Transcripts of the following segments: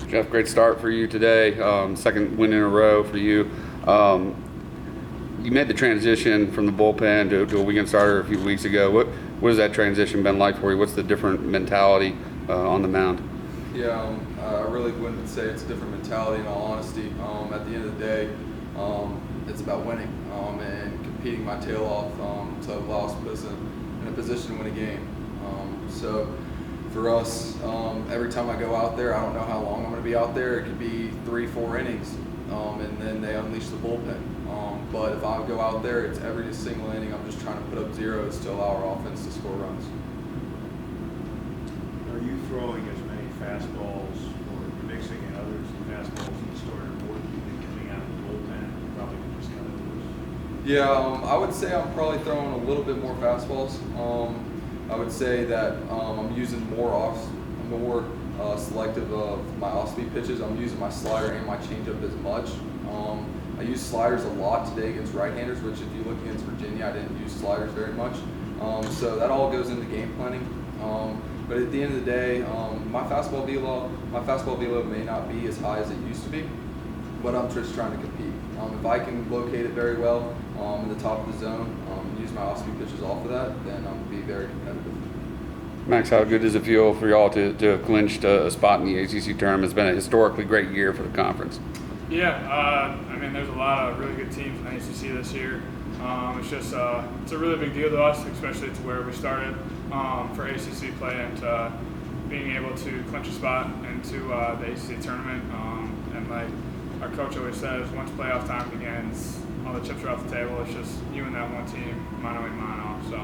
Jeff, great start for you today. Second win in a row for you. You made the transition from the bullpen to a weekend starter a few weeks ago. What has that transition been like for you? What's the different mentality on the mound? Yeah, I really wouldn't say it's a different mentality in all honesty. At the end of the day, it's about winning and competing my tail off to allow us to put us in a position to win a game. So for us, every time I go out there, I don't know how long I'm going to be out there. It could be 3-4 innings, and then they unleash the bullpen. But if I go out there, it's every single inning I'm just trying to put up zeros to allow our offense to score runs. Are you throwing as many fastballs or mixing in others fastballs in the starter board than coming out of the bullpen? Probably just kind of. Yeah, I would say I'm probably throwing a little bit more fastballs. I would say that I'm using more selective of my off-speed pitches. I'm using my slider and my changeup as much. I use sliders a lot today against right-handers, which if you look against Virginia, I didn't use sliders very much. So that all goes into game planning. But at the end of the day, my fastball velo may not be as high as it used to be, but I'm just trying to compete. If I can locate it very well in the top of the zone, and use my off-speed pitches off of that, then I'm going to be very competitive. Max, how good does it feel for y'all to have clinched a spot in the ACC tournament? It's been a historically great year for the conference. Yeah, I mean, there's a lot of really good teams in the ACC this year. It's just it's a really big deal to us, especially to where we started for ACC play and being able to clinch a spot into the ACC tournament. And like our coach always says, once playoff time begins, all the chips are off the table. It's just you and that one team, mano a mano. So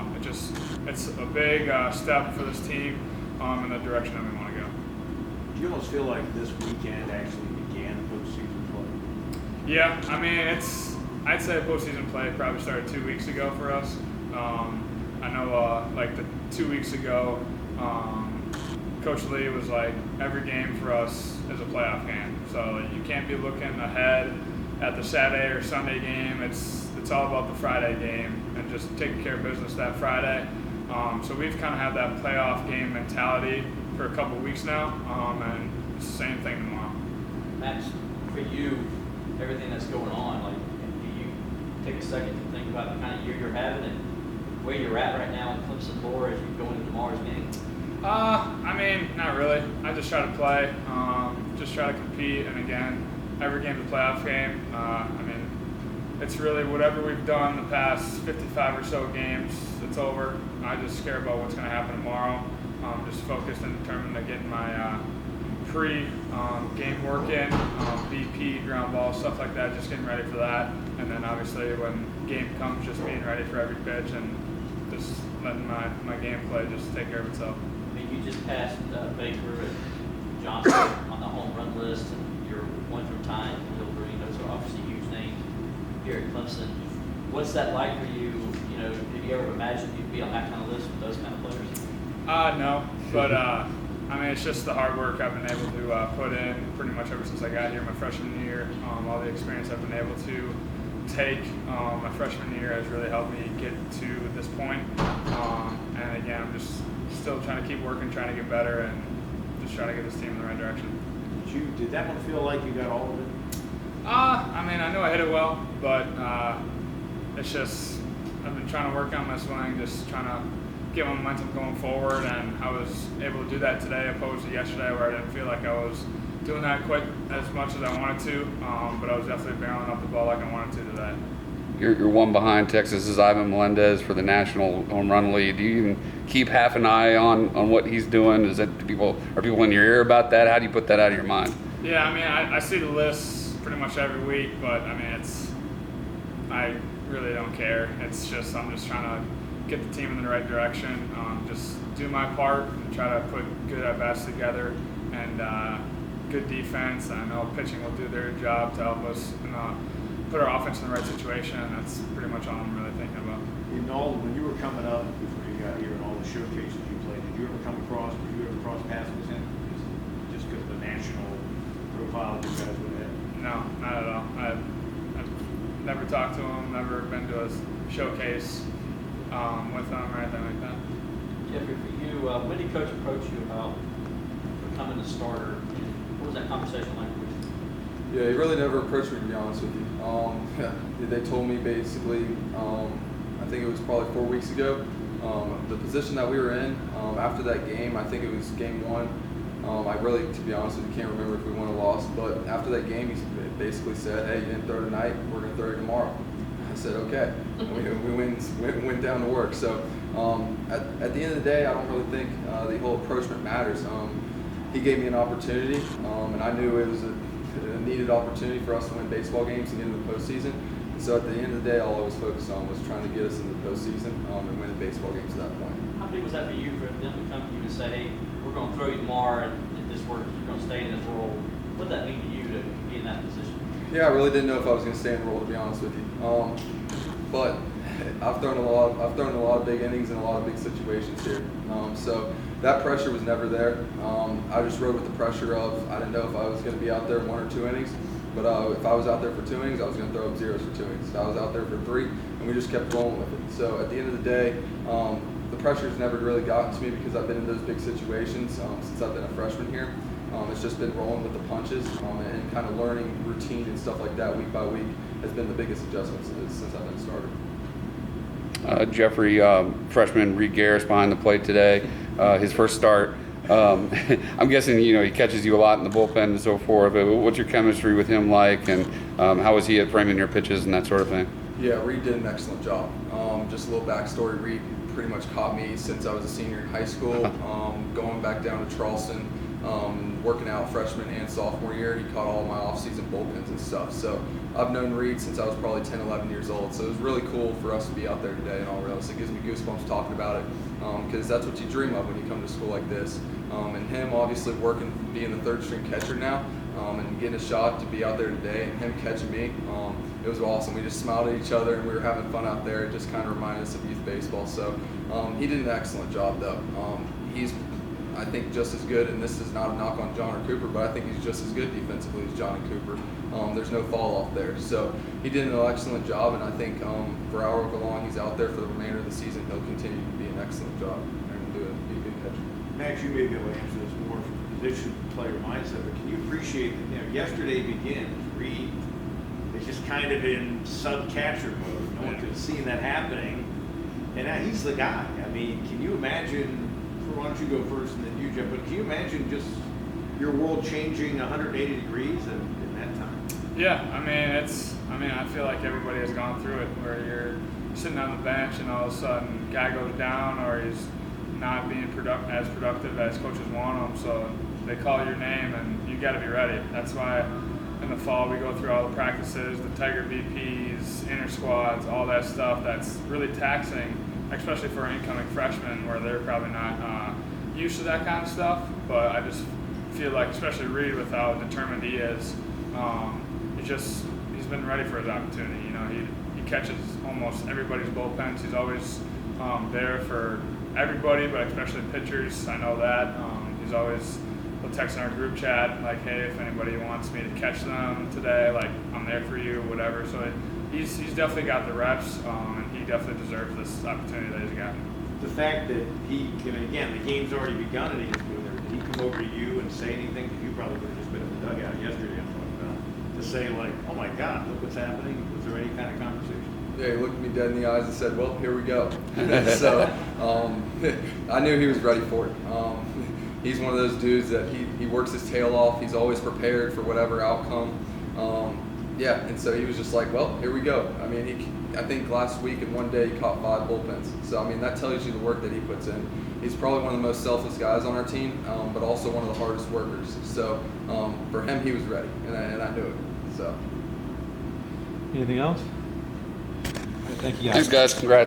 it's a big step for this team in the direction that we want to go. Do you almost feel like this weekend actually began postseason play? Yeah, I mean, I'd say postseason play probably started 2 weeks ago for us. I know like the 2 weeks ago, Coach Lee was like, every game for us is a playoff game. So you can't be looking ahead at the Saturday or Sunday game. It's all about the Friday game and just taking care of business that Friday. So we've kind of had that playoff game mentality for a couple weeks now, and it's the same thing tomorrow. Max, for you, everything that's going on, like, do you take a second to think about the kind of year you're having and where you're at right now in Clemson lore as you go into tomorrow's game? I mean, not really. I just try to play, just try to compete, and again, every game's a playoff game. I mean, it's really whatever we've done the past 55 or so games, it's over. I just care about what's going to happen tomorrow. Just focused and determined to get my pre-game work in, BP, ground ball, stuff like that, just getting ready for that. And then obviously when game comes, just being ready for every pitch and just letting my game play just take care of itself. I mean, you just passed Baker and Johnson on the home run list, and you're one from tying Will Green. Those are obviously huge names here at Clemson. What's that like for you? You know, have you ever imagined you'd be on that kind of list with those kind of players? No, but I mean, it's just the hard work I've been able to put in pretty much ever since I got here my freshman year. All the experience I've been able to take my freshman year has really helped me get to this point. And again, I'm just still trying to keep working, trying to get better, and just trying to get this team in the right direction. Did that one feel like you got all of it? I mean, I know I hit it well, but it's just I've been trying to work on my swing, just trying to get my momentum going forward, and I was able to do that today opposed to yesterday where I didn't feel like I was doing that quite as much as I wanted to, but I was definitely barreling up the ball like I wanted to today. You're one behind Texas's Ivan Melendez for the National Home Run Lead. Do you even keep half an eye on what he's doing? Are people in your ear about that? How do you put that out of your mind? Yeah, I mean, I see the lists pretty much every week, but I mean, I really don't care. It's just I'm just trying to get the team in the right direction, just do my part and try to put good at-bats together and good defense. I know pitching will do their job to help us put our offense in the right situation, and that's pretty much all I'm really thinking about. When you were coming up before you got here and all the showcases you played, did you ever cross paths with him? Just because of the national profile you guys would have? No, not at all. I've never talked to him, never been to a showcase with him or anything like that. Jeffrey, for you, when did Coach approach you about becoming a starter? What was that conversation like with you? Yeah, he really never approached me, to be honest with you. They told me basically, I think it was probably 4 weeks ago, the position that we were in, after that game, I think it was game 1. I really, to be honest with you, can't remember if we won or lost, but after that game, he basically said, hey, you didn't throw tonight, we're going to throw you tomorrow. I said, okay. We went down to work. So at the end of the day, I don't really think the whole approachment matters. He gave me an opportunity, and I knew it was a needed opportunity for us to win baseball games and get into the postseason. So at the end of the day, all I was focused on was trying to get us into the postseason and win the baseball games at that point. How big was that for you, for them to come to you and say, hey, we're going to throw you tomorrow, and if this works, you're going to stay in this role? What did that mean to you to be in that position? Yeah, I really didn't know if I was going to stay in the role, to be honest with you. But I've thrown a lot of big innings in a lot of big situations here. So that pressure was never there. I just rode with the pressure of, I didn't know if I was going to be out there 1 or 2 innings. But if I was out there for 2 innings, I was going to throw up zeros for 2 innings. I was out there for 3, and we just kept rolling with it. So at the end of the day, the pressure's never really gotten to me because I've been in those big situations since I've been a freshman here. It's just been rolling with the punches and kind of learning routine and stuff like that week by week has been the biggest adjustments since I've been started. Jeffrey, freshman Reed Garris behind the plate today, his first start. I'm guessing he catches you a lot in the bullpen and so forth. But what's your chemistry with him like, and how was he at framing your pitches and that sort of thing? Yeah, Reed did an excellent job. Just a little backstory: Reed pretty much caught me since I was a senior in high school, going back down to Charleston, working out freshman and sophomore year. He caught all my off-season bullpens and stuff. So I've known Reed since I was probably 10, 11 years old. So it was really cool for us to be out there today. In all reality, it gives me goosebumps talking about it because that's what you dream of when you come to school like this. And him obviously being the third string catcher now, and getting a shot to be out there today, and him catching me, it was awesome. We just smiled at each other and we were having fun out there. It just kind of reminded us of youth baseball. So he did an excellent job though. He's, I think, just as good, and this is not a knock on John or Cooper, but I think he's just as good defensively as John and Cooper. There's no fall off there. So he did an excellent job, and I think for however long he's out there for the remainder of the season, he'll continue to be an excellent job and be a good catcher. Max, you may be able to answer this more from a position player mindset, but can you appreciate that, yesterday begins, Reed is just kind of in sub-catcher mode. No one could have seen that happening. And now he's the guy. I mean, can you imagine, why don't you go first and then you, Jeff, but can you imagine just your world changing 180 degrees in that time? Yeah, I feel like everybody has gone through it where you're sitting on the bench and all of a sudden guy goes down or he's not being as productive as coaches want him, so they call your name and you got to be ready. That's why in the fall we go through all the practices, the Tiger VPs, inter squads, all that stuff that's really taxing, especially for an incoming freshman where they're probably not used to that kind of stuff. But I just feel like, especially Reed, with how determined he is, he's been ready for his opportunity. He catches almost everybody's bullpens. He's always there for everybody, but especially pitchers. I know that. He'll text in our group chat like, hey, if anybody wants me to catch them today, like, I'm there for you, whatever. So he's definitely got the reps, and he definitely deserves this opportunity that he's got. The fact that again, the game's already begun and he's doing it, did he come over to you and say anything? Because you probably would have just been in the dugout yesterday, I'm talking about, to say like, oh my God, look what's happening. Was there any kind of conversation? Yeah, he looked me dead in the eyes and said, well, here we go. So I knew he was ready for it. He's one of those dudes that he works his tail off. He's always prepared for whatever outcome. And so he was just like, well, here we go. I mean, I think last week in one day he caught 5 bullpens. So, I mean, that tells you the work that he puts in. He's probably one of the most selfless guys on our team, but also one of the hardest workers. So for him, he was ready, and I knew it. So. Anything else? All right, thank you guys. Thanks, guys. Congrats.